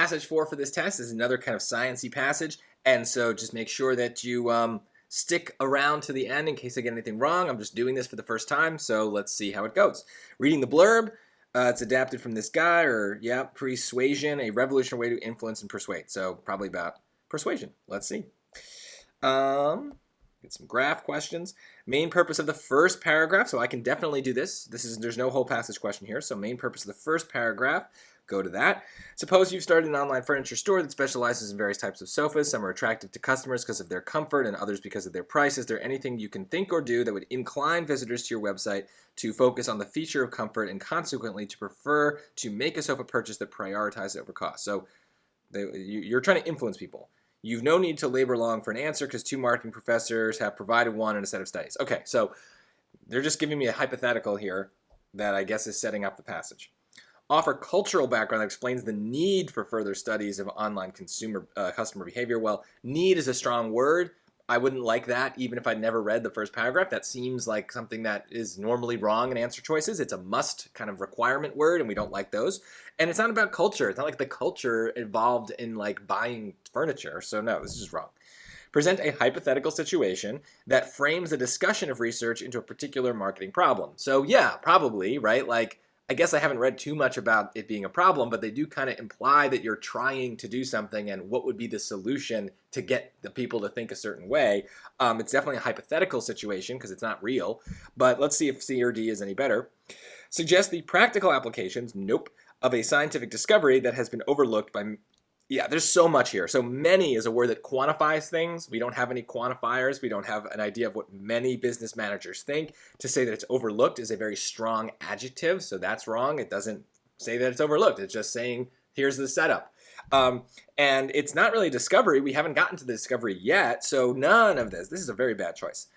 Passage 4 for this test is another kind of sciencey passage, and so just make sure that you stick around to the end in case I get anything wrong. I'm just doing this for the first time, so let's see how it goes. Reading the blurb, it's adapted from this guy, persuasion, a revolutionary way to influence and persuade. So probably about persuasion. Let's see. Get some graph questions. Main purpose of the first paragraph, so I can definitely do this. There's no whole passage question here, so main purpose of the first paragraph, go to that. Suppose you've started an online furniture store that specializes in various types of sofas. Some are attractive to customers because of their comfort and others because of their price. Is there anything you can think or do that would incline visitors to your website to focus on the feature of comfort and consequently to prefer to make a sofa purchase that prioritizes over cost? So you're trying to influence people. You've no need to labor long for an answer because 2 marketing professors have provided one in a set of studies. Okay, so they're just giving me a hypothetical here that I guess is setting up the passage. Offer cultural background that explains the need for further studies of online customer behavior. Well, need is a strong word. I wouldn't like that even if I'd never read the first paragraph. That seems like something that is normally wrong in answer choices. It's a must kind of requirement word, and we don't like those. And it's not about culture. It's not like the culture involved in like buying furniture. So no, this is wrong. Present a hypothetical situation that frames a discussion of research into a particular marketing problem. So yeah, probably, right? Like, I guess I haven't read too much about it being a problem, but they do kind of imply that you're trying to do something and what would be the solution to get the people to think a certain way. It's definitely a hypothetical situation because it's not real, but let's see if C or D is any better. Suggest the practical applications, nope, of a scientific discovery that has been overlooked by... Yeah, there's so much here. So many is a word that quantifies things. We don't have any quantifiers. We don't have an idea of what many business managers think. To say that it's overlooked is a very strong adjective, so that's wrong. It doesn't say that it's overlooked. It's just saying, here's the setup. And it's not really discovery. We haven't gotten to the discovery yet, so none of this. This is a very bad choice.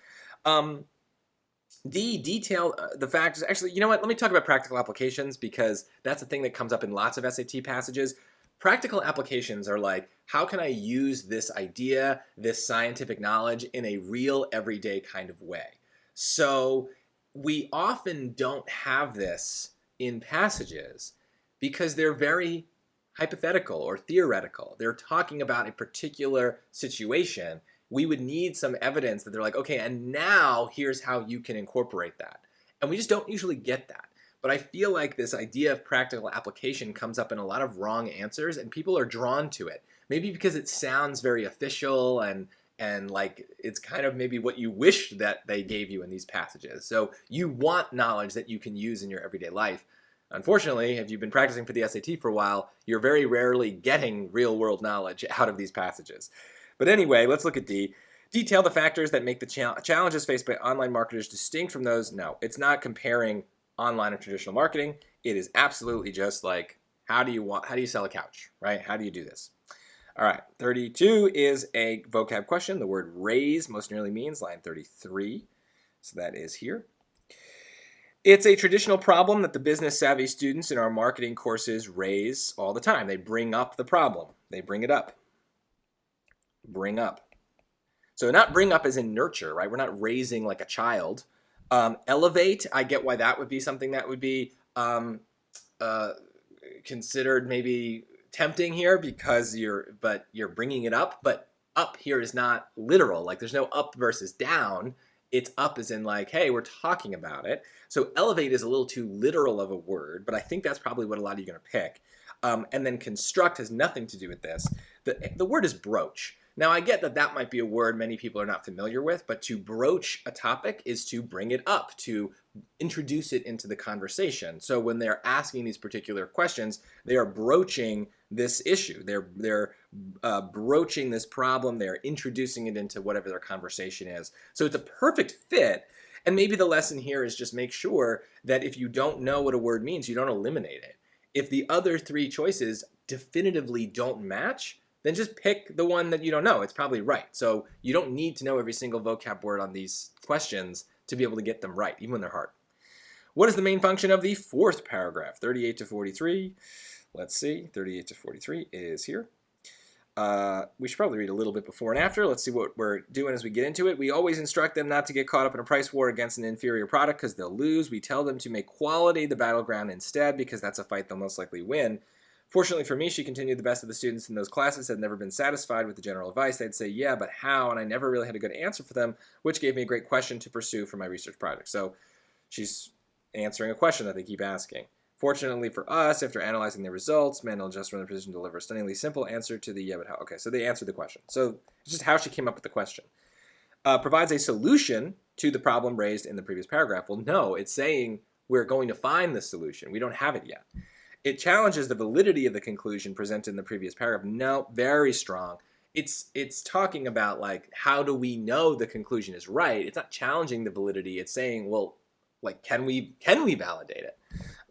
D, detail the factors. Actually, you know what? Let me talk about practical applications because that's a thing that comes up in lots of SAT passages. Practical applications are like, how can I use this idea, this scientific knowledge in a real everyday kind of way? So we often don't have this in passages because they're very hypothetical or theoretical. They're talking about a particular situation. We would need some evidence that they're like, okay, and now here's how you can incorporate that. And we just don't usually get that. But I feel like this idea of practical application comes up in a lot of wrong answers and people are drawn to it. Maybe because it sounds very official and like it's kind of maybe what you wish that they gave you in these passages. So you want knowledge that you can use in your everyday life. Unfortunately, if you've been practicing for the SAT for a while, you're very rarely getting real world knowledge out of these passages. But anyway, let's look at D. Detail the factors that make the challenges faced by online marketers distinct from those. No, it's not comparing online and traditional marketing. It is absolutely just like, how do you sell a couch, right? How do you do this? All right, 32 is a vocab question. The word raise most nearly means line 33. So that is here. It's a traditional problem that the business savvy students in our marketing courses raise all the time. They bring up the problem. They bring it up. Bring up. So not bring up as in nurture, right? We're not raising like a child. Elevate, I get why that would be something that would be considered maybe tempting here because you're bringing it up, but up here is not literal. Like there's no up versus down. It's up as in like, hey, we're talking about it. So elevate is a little too literal of a word, but I think that's probably what a lot of you are going to pick. And then construct has nothing to do with this. The word is broach. Now, I get that that might be a word many people are not familiar with, but to broach a topic is to bring it up, to introduce it into the conversation. So when they're asking these particular questions, they are broaching this issue. They're broaching this problem. They're introducing it into whatever their conversation is. So it's a perfect fit. And maybe the lesson here is just make sure that if you don't know what a word means, you don't eliminate it. If the other 3 choices definitively don't match, then just pick the one that you don't know. It's probably right. So you don't need to know every single vocab word on these questions to be able to get them right, even when they're hard. What is the main function of the 4th paragraph? 38 to 43. Let's see. 38 to 43 is here. We should probably read a little bit before and after. Let's see what we're doing as we get into it. We always instruct them not to get caught up in a price war against an inferior product because they'll lose. We tell them to make quality the battleground instead because that's a fight they'll most likely win. Fortunately for me, she continued. The best of the students in those classes had never been satisfied with the general advice. They'd say, yeah, but how? And I never really had a good answer for them, which gave me a great question to pursue for my research project. So she's answering a question that they keep asking. Fortunately for us, after analyzing the results, Mandel just were in a position to deliver a stunningly simple answer to the yeah, but how. Okay, so they answered the question. So it's just how she came up with the question. Provides a solution to the problem raised in the previous paragraph. Well, no, it's saying we're going to find the solution. We don't have it yet. It challenges the validity of the conclusion presented in the previous paragraph. No, very strong. It's talking about, like, how do we know the conclusion is right? It's not challenging the validity. It's saying, well, like, can we validate it?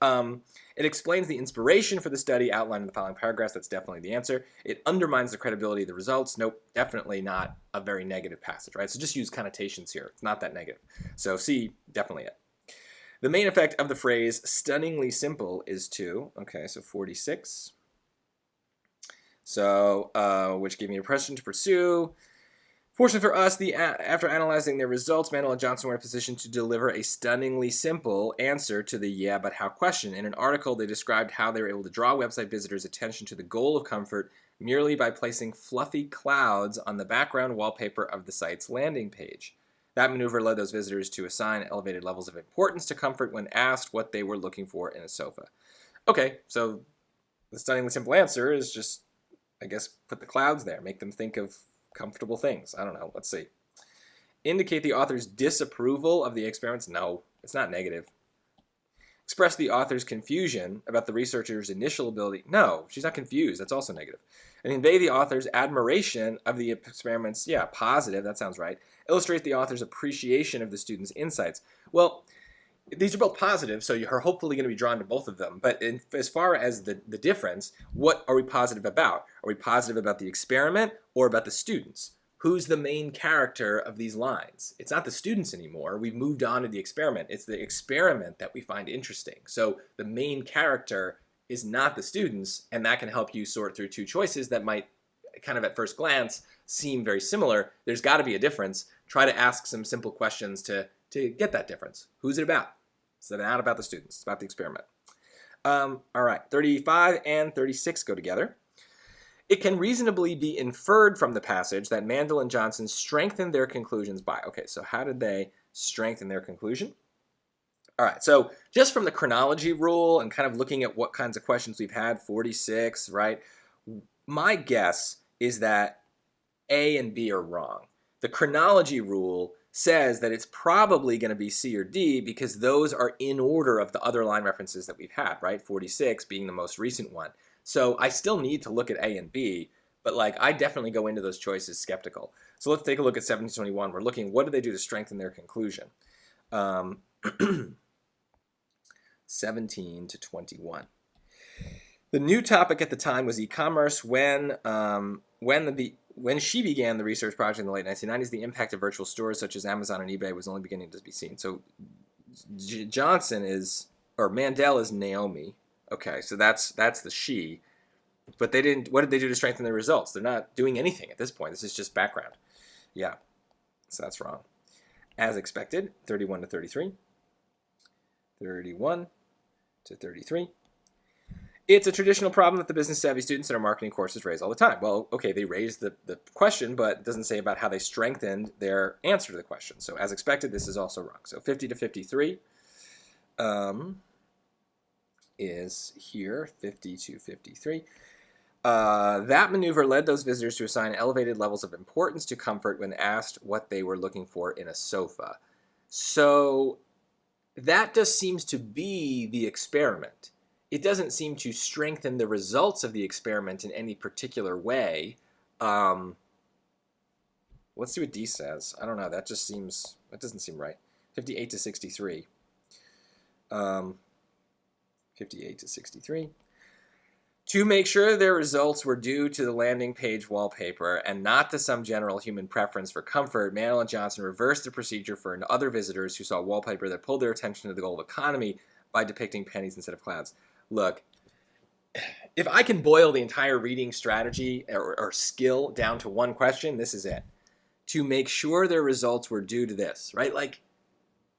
It explains the inspiration for the study outlined in the following paragraphs. That's definitely the answer. It undermines the credibility of the results. Nope, definitely not a very negative passage, right? So just use connotations here. It's not that negative. So C, definitely it. The main effect of the phrase stunningly simple is to, okay, so 46. So, which gave me a question to pursue. Fortunately for us, after analyzing their results, Mandel and Johnson were in a position to deliver a stunningly simple answer to the yeah, but how question. In an article, they described how they were able to draw website visitors' attention to the goal of comfort merely by placing fluffy clouds on the background wallpaper of the site's landing page. That maneuver led those visitors to assign elevated levels of importance to comfort when asked what they were looking for in a sofa. Okay, so the stunningly simple answer is just, I guess, put the clouds there, make them think of comfortable things. I don't know. Let's see. Indicate the author's disapproval of the experiments. No, it's not negative. Express the author's confusion about the researcher's initial ability. No, she's not confused. That's also negative. And convey the author's admiration of the experiments. Yeah, positive. That sounds right. Illustrate the author's appreciation of the student's insights. Well, these are both positive, so you're hopefully going to be drawn to both of them. But as far as the difference, what are we positive about? Are we positive about the experiment or about the students? Who's the main character of these lines? It's not the students anymore. We've moved on to the experiment. It's the experiment that we find interesting. So the main character is not the students, and that can help you sort through two choices that might kind of at first glance seem very similar. There's got to be a difference. Try to ask some simple questions to get that difference. Who's it about? It's not about the students. It's about the experiment. All right, 35 and 36 go together. It can reasonably be inferred from the passage that Mandel and Johnson strengthened their conclusions by. Okay, so how did they strengthen their conclusion? All right, so just from the chronology rule and kind of looking at what kinds of questions we've had, 46, right? My guess is that A and B are wrong. The chronology rule says that it's probably going to be C or D because those are in order of the other line references that we've had, right? 46 being the most recent one. So I still need to look at A and B, but like I definitely go into those choices skeptical. So let's take a look at 1721. We're looking, what did they do to strengthen their conclusion? 17 to 21. The new topic at the time was e-commerce. When she began the research project in the late 1990s, the impact of virtual stores such as Amazon and eBay was only beginning to be seen. So Mandel is Naomi. Okay, so that's the she. But they didn't. What did they do to strengthen their results? They're not doing anything at this point. This is just background. Yeah, so that's wrong. As expected, 31 to 33. 31 to 33. It's a traditional problem that the business-savvy students in our marketing courses raise all the time. Well, okay, they raised the question, but it doesn't say about how they strengthened their answer to the question. So as expected, this is also wrong. So 50 to 53 is here, 50 to 53. That maneuver led those visitors to assign elevated levels of importance to comfort when asked what they were looking for in a sofa. So that just seems to be the experiment. It doesn't seem to strengthen the results of the experiment in any particular way. Let's see what D says. I don't know. That doesn't seem right. 58 to 63. 58 to 63. To make sure their results were due to the landing page wallpaper and not to some general human preference for comfort, Mandel and Johnson reversed the procedure for other visitors who saw wallpaper that pulled their attention to the goal of economy by depicting pennies instead of clouds. Look, if I can boil the entire reading strategy or skill down to one question, this is it. To make sure their results were due to this, right? Like,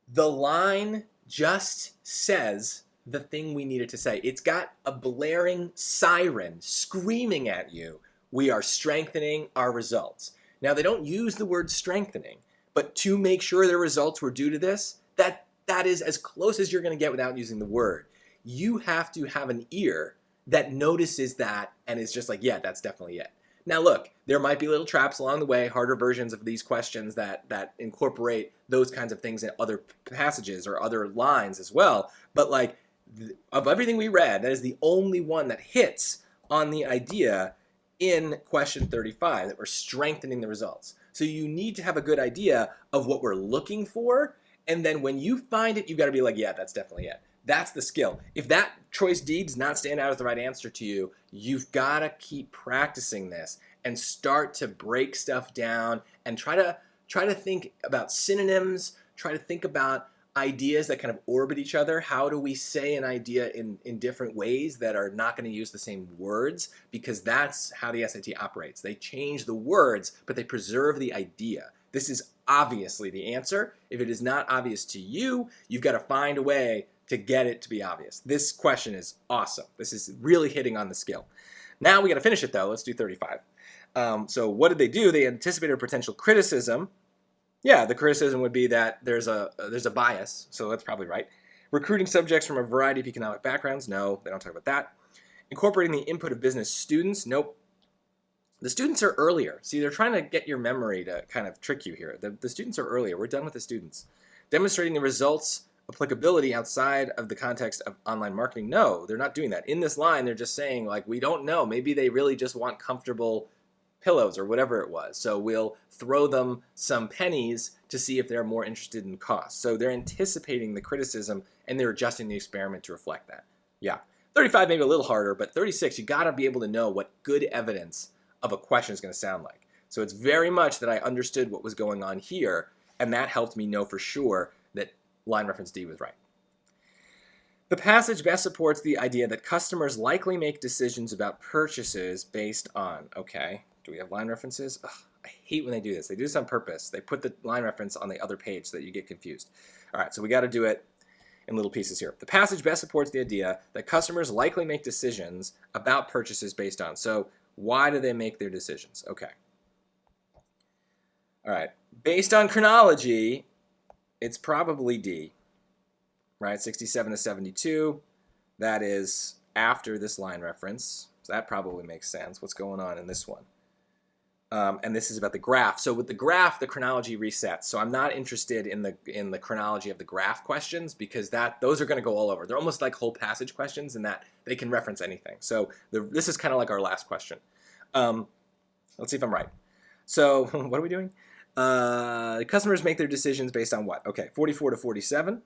the line just says the thing we needed to say. It's got a blaring siren screaming at you. We are strengthening our results. Now, they don't use the word strengthening, but to make sure their results were due to this, that is as close as you're going to get without using the word. You have to have an ear that notices that and is just like, yeah, that's definitely it. Now look, there might be little traps along the way, harder versions of these questions that incorporate those kinds of things in other passages or other lines as well. But like, of everything we read, that is the only one that hits on the idea in question 35, that we're strengthening the results. So you need to have a good idea of what we're looking for, and then when you find it, you've got to be like, yeah, that's definitely it. That's the skill. If that choice D does not stand out as the right answer to you, you've got to keep practicing this and start to break stuff down and try to think about synonyms, try to think about ideas that kind of orbit each other. How do we say an idea in different ways that are not going to use the same words? Because that's how the SAT operates. They change the words, but they preserve the idea. This is obviously the answer. If it is not obvious to you, you've got to find a way to get it to be obvious. This question is awesome. This is really hitting on the skill. Now we got to finish it though. Let's do 35. So what did they do? They anticipated a potential criticism. Yeah, the criticism would be that there's a bias, so that's probably right. Recruiting subjects from a variety of economic backgrounds. No, they don't talk about that. Incorporating the input of business students. Nope. The students are earlier. See, they're trying to get your memory to kind of trick you here. The students are earlier. We're done with the students. Demonstrating the results applicability outside of the context of online marketing. No, they're not doing that. In this line, they're just saying, like, we don't know. Maybe they really just want comfortable pillows or whatever it was. So we'll throw them some pennies to see if they're more interested in cost. So they're anticipating the criticism and they're adjusting the experiment to reflect that. Yeah. 35 maybe a little harder, but 36, you got to be able to know what good evidence of a question is going to sound like. So it's very much that I understood what was going on here, and that helped me know for sure that line reference D was right. The passage best supports the idea that customers likely make decisions about purchases based on, okay, do we have line references? Ugh, I hate when they do this. They do this on purpose. They put the line reference on the other page so that you get confused. All right, so we got to do it in little pieces here. The passage best supports the idea that customers likely make decisions about purchases based on. So why do they make their decisions? Okay. All right. Based on chronology, it's probably D, right? 67 to 72. That is after this line reference. So that probably makes sense. What's going on in this one? And this is about the graph. So with the graph, the chronology resets. So I'm not interested in the chronology of the graph questions because those are going to go all over. They're almost like whole passage questions in that they can reference anything. So this is kind of like our last question. Let's see if I'm right. So what are we doing? Customers make their decisions based on what? Okay, 44 to 47.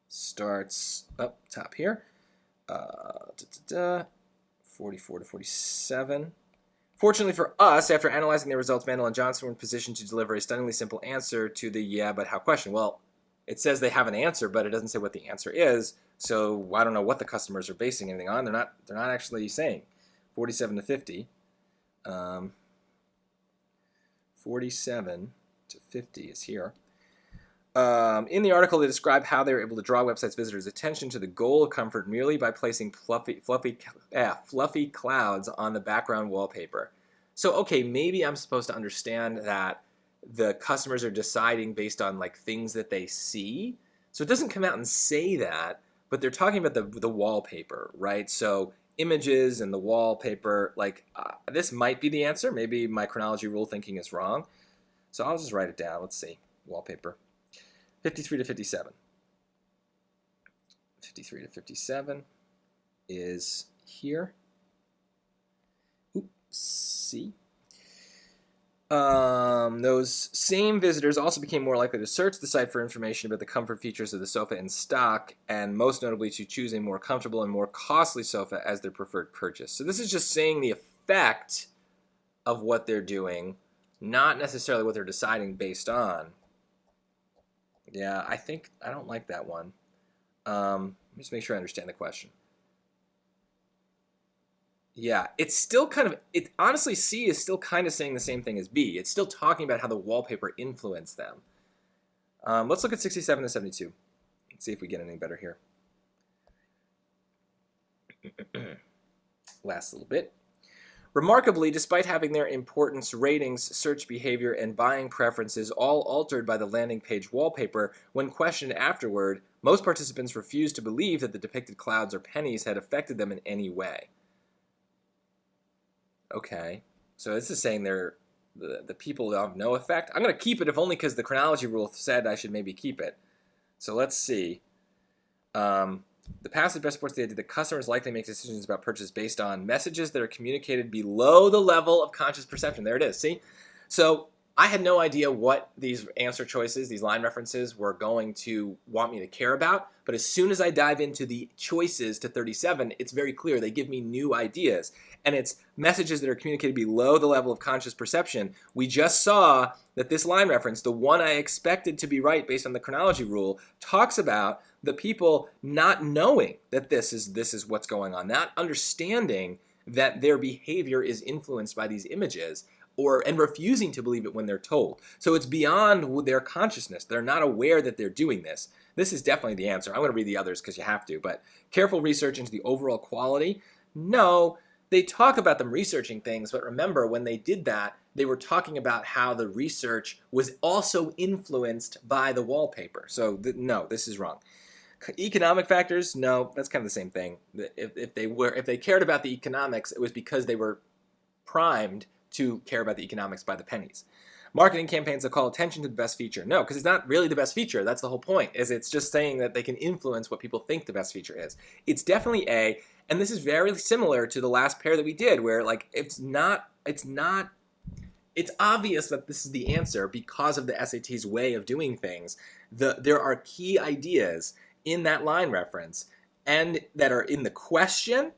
Starts up top here. 44 to 47. Fortunately for us, after analyzing the results, Mandel and Johnson were in position to deliver a stunningly simple answer to the yeah, but how question. Well, it says they have an answer, but it doesn't say what the answer is. So I don't know what the customers are basing anything on. They're not actually saying. 47 to 50. 47 to 50 is here. In the article, they describe how they were able to draw websites' visitors' attention to the goal of comfort merely by placing fluffy clouds on the background wallpaper. So, okay, maybe I'm supposed to understand that the customers are deciding based on like things that they see. So it doesn't come out and say that, but they're talking about the wallpaper, right? So images and the wallpaper, like this might be the answer. Maybe my chronology rule thinking is wrong. So I'll just write it down. Let's see. Wallpaper. 53 to 57. 53 to 57 is here. Oops, C. Those same visitors also became more likely to search the site for information about the comfort features of the sofa in stock, and most notably to choose a more comfortable and more costly sofa as their preferred purchase. So this is just saying the effect of what they're doing, not necessarily what they're deciding based on. Yeah, I don't like that one. Let me just make sure I understand the question. Yeah, it's still kind of, honestly, C is still kind of saying the same thing as B. It's still talking about how the wallpaper influenced them. Let's look at 67 to 72. Let's see if we get any better here. Last little bit. Remarkably, despite having their importance, ratings, search behavior, and buying preferences all altered by the landing page wallpaper, when questioned afterward, most participants refused to believe that the depicted clouds or pennies had affected them in any way. Okay, so this is saying the people have no effect. I'm going to keep it if only because the chronology rule said I should maybe keep it. So let's see. The passage best supports the idea that customers likely make decisions about purchase based on messages that are communicated below the level of conscious perception. There it is. See? So I had no idea what these answer choices, these line references, were going to want me to care about. But as soon as I dive into the choices to 37, it's very clear. They give me new ideas. And it's messages that are communicated below the level of conscious perception. We just saw that this line reference, the one I expected to be right based on the chronology rule, talks about the people not knowing that this is what's going on, not understanding that their behavior is influenced by these images, and refusing to believe it when they're told. So it's beyond their consciousness. They're not aware that they're doing this. This is definitely the answer. I'm going to read the others because you have to, but careful research into the overall quality. No, they talk about them researching things, but remember when they did that, they were talking about how the research was also influenced by the wallpaper. So no, this is wrong. Economic factors, no, that's kind of the same thing. If they cared about the economics, it was because they were primed to care about the economics by the pennies. Marketing campaigns that call attention to the best feature. No, because it's not really the best feature. That's the whole point, is it's just saying that they can influence what people think the best feature is. It's definitely A, and this is very similar to the last pair that we did, where like it's obvious that this is the answer because of the SAT's way of doing things. There are key ideas in that line reference and that are in the question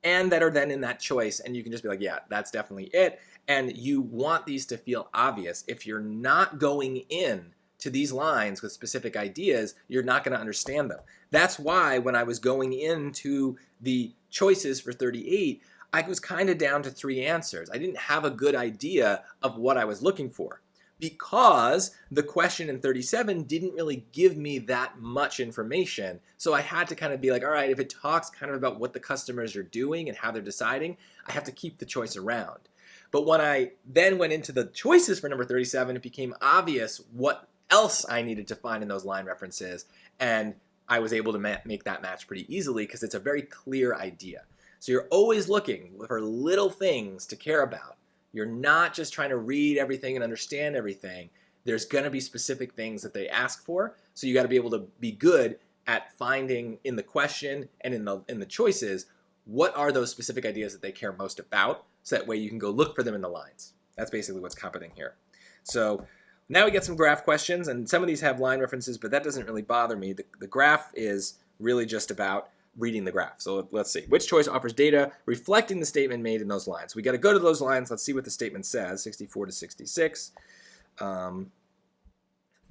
and that are then in that choice, and you can just be like, yeah, that's definitely it. And you want these to feel obvious. If you're not going in to these lines with specific ideas, you're not going to understand them. That's why when I was going into the choices for 38, I was kind of down to 3 answers. I didn't have a good idea of what I was looking for because the question in 37 didn't really give me that much information. So I had to kind of be like, all right, if it talks kind of about what the customers are doing and how they're deciding, I have to keep the choice around. But when I then went into the choices for number 37, it became obvious what else I needed to find in those line references, and I was able to make that match pretty easily because it's a very clear idea. So you're always looking for little things to care about. You're not just trying to read everything and understand everything. There's going to be specific things that they ask for, so you got to be able to be good at finding in the question and in the choices what are those specific ideas that they care most about, so that way you can go look for them in the lines. That's basically what's happening here. So now we get some graph questions, and some of these have line references, but that doesn't really bother me. The graph is really just about reading the graph. So let's see. Which choice offers data reflecting the statement made in those lines? We got to go to those lines. Let's see what the statement says. 64 to 66.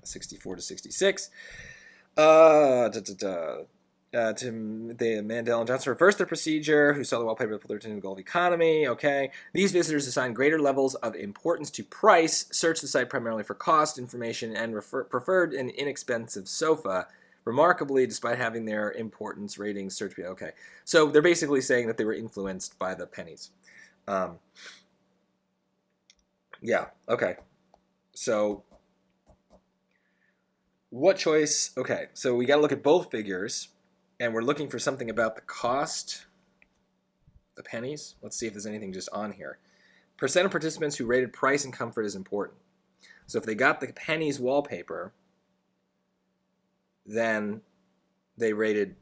64 to 66. The Mandel and Johnson reversed their procedure, who saw the wallpaper pulled their attention to the Gulf economy. Okay. These visitors assign greater levels of importance to price, search the site primarily for cost information, and preferred an inexpensive sofa. Remarkably, despite having their importance ratings, search. Okay. So they're basically saying that they were influenced by the pennies. Yeah. Okay. So what choice? Okay. So we got to look at both figures. And we're looking for something about the cost, the pennies. Let's see if there's anything just on here. Percent of participants who rated price and comfort is important. So if they got the pennies wallpaper, then they rated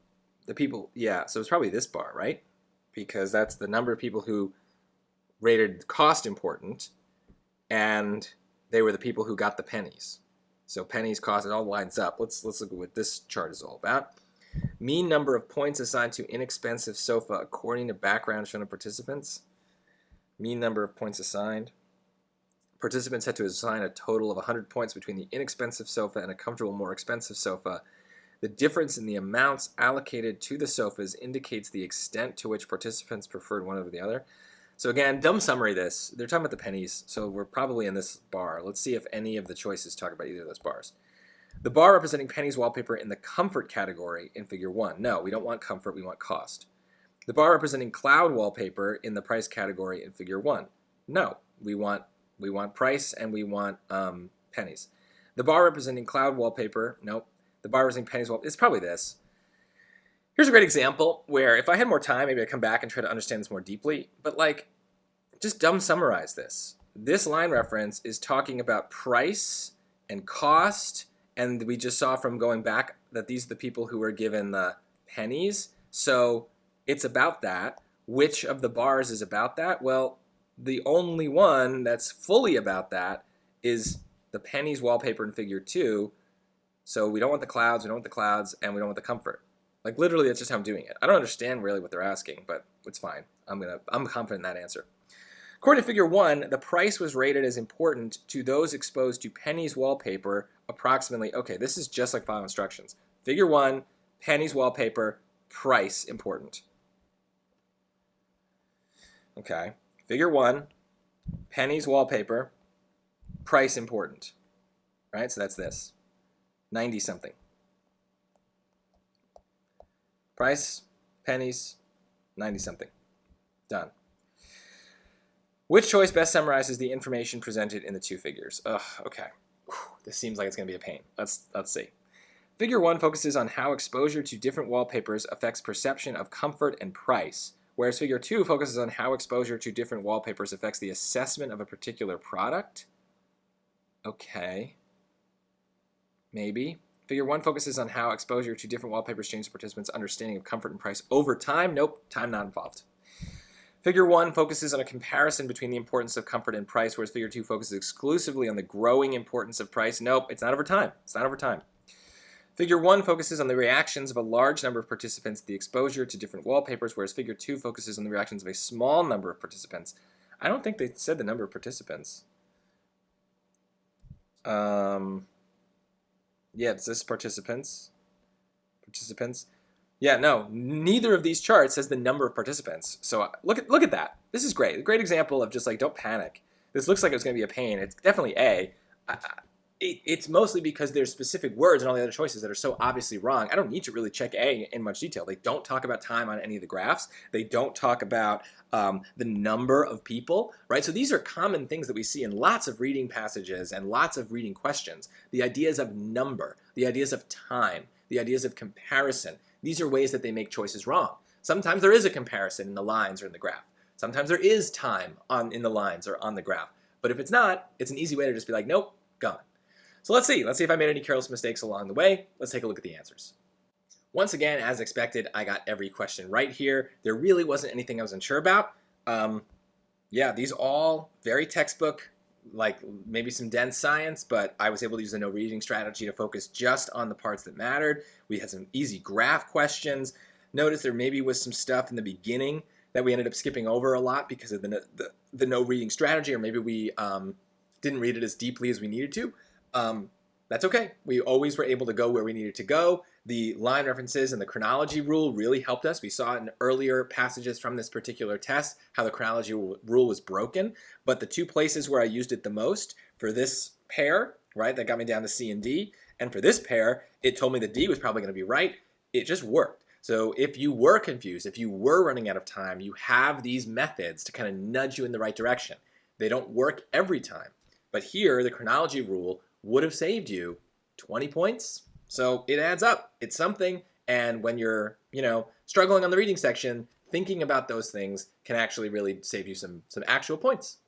the people. Yeah, so it's probably this bar, right? Because that's the number of people who rated cost important, and they were the people who got the pennies. So pennies, cost, it all lines up. Let's look at what this chart is all about. Mean number of points assigned to inexpensive sofa according to background shown of participants. Mean number of points assigned. Participants had to assign a total of 100 points between the inexpensive sofa and a comfortable, more expensive sofa. The difference in the amounts allocated to the sofas indicates the extent to which participants preferred one over the other. So again, dumb summary this. They're talking about the pennies, so we're probably in this bar. Let's see if any of the choices talk about either of those bars. The bar representing pennies wallpaper in the comfort category in figure 1. No, we don't want comfort, we want cost. The bar representing cloud wallpaper in the price category in figure 1. No, we want price and we want pennies. The bar representing cloud wallpaper, nope. The bar representing pennies wallpaper, it's probably this. Here's a great example where if I had more time, maybe I'd come back and try to understand this more deeply, but like, just dumb summarize this. This line reference is talking about price and cost, and we just saw from going back that these are the people who were given the pennies, so it's about that. Which of the bars is about that? Well, the only one that's fully about that is the pennies wallpaper in figure 2, so we don't want the clouds, and we don't want the comfort. Like literally, that's just how I'm doing it. I don't understand really what they're asking, but it's fine. I'm confident in that answer. According to figure 1, the price was rated as important to those exposed to pennies wallpaper approximately. Okay, this is just like file instructions. Figure 1, pennies wallpaper, price important. Okay, figure 1, pennies wallpaper, price important. Right, so that's this. 90 something. Price, pennies, 90 something. Done. Which choice best summarizes the information presented in the two figures? Ugh, okay. Whew, this seems like it's going to be a pain. Let's see. Figure 1 focuses on how exposure to different wallpapers affects perception of comfort and price, whereas figure 2 focuses on how exposure to different wallpapers affects the assessment of a particular product. Okay. Maybe. Figure 1 focuses on how exposure to different wallpapers changes participants' understanding of comfort and price over time. Nope, time not involved. Figure 1 focuses on a comparison between the importance of comfort and price, whereas figure 2 focuses exclusively on the growing importance of price. Nope, it's not over time. It's not over time. Figure 1 focuses on the reactions of a large number of participants to the exposure to different wallpapers, whereas figure 2 focuses on the reactions of a small number of participants. I don't think they said the number of participants. Yeah, it's this participants. Yeah, no, neither of these charts says the number of participants. So look at that. This is great. A great example of just like, don't panic. This looks like it's going to be a pain. It's definitely A. It's mostly because there's specific words and all the other choices that are so obviously wrong. I don't need to really check A in much detail. They don't talk about time on any of the graphs. They don't talk about the number of people, right? So these are common things that we see in lots of reading passages and lots of reading questions. The ideas of number, the ideas of time, the ideas of comparison. These are ways that they make choices wrong. Sometimes there is a comparison in the lines or in the graph. Sometimes there is time in the lines or on the graph. But if it's not, it's an easy way to just be like, nope, gone. So let's see if I made any careless mistakes along the way. Let's take a look at the answers. Once again, as expected, I got every question right here. There really wasn't anything I was unsure about. Yeah, these all very textbook, like maybe some dense science, but I was able to use the no reading strategy to focus just on the parts that mattered. We had some easy graph questions. Notice there maybe was some stuff in the beginning that we ended up skipping over a lot because of the no reading strategy, or maybe we didn't read it as deeply as we needed to. That's okay. We always were able to go where we needed to go. The line references and the chronology rule really helped us. We saw in earlier passages from this particular test how the chronology rule was broken, but the two places where I used it the most, for this pair, right, that got me down to C and D, and for this pair, it told me that D was probably going to be right. It just worked. So if you were confused, if you were running out of time, you have these methods to kind of nudge you in the right direction. They don't work every time, but here the chronology rule would have saved you 20 points. So it adds up. It's something. And when you're, struggling on the reading section, thinking about those things can actually really save you some actual points.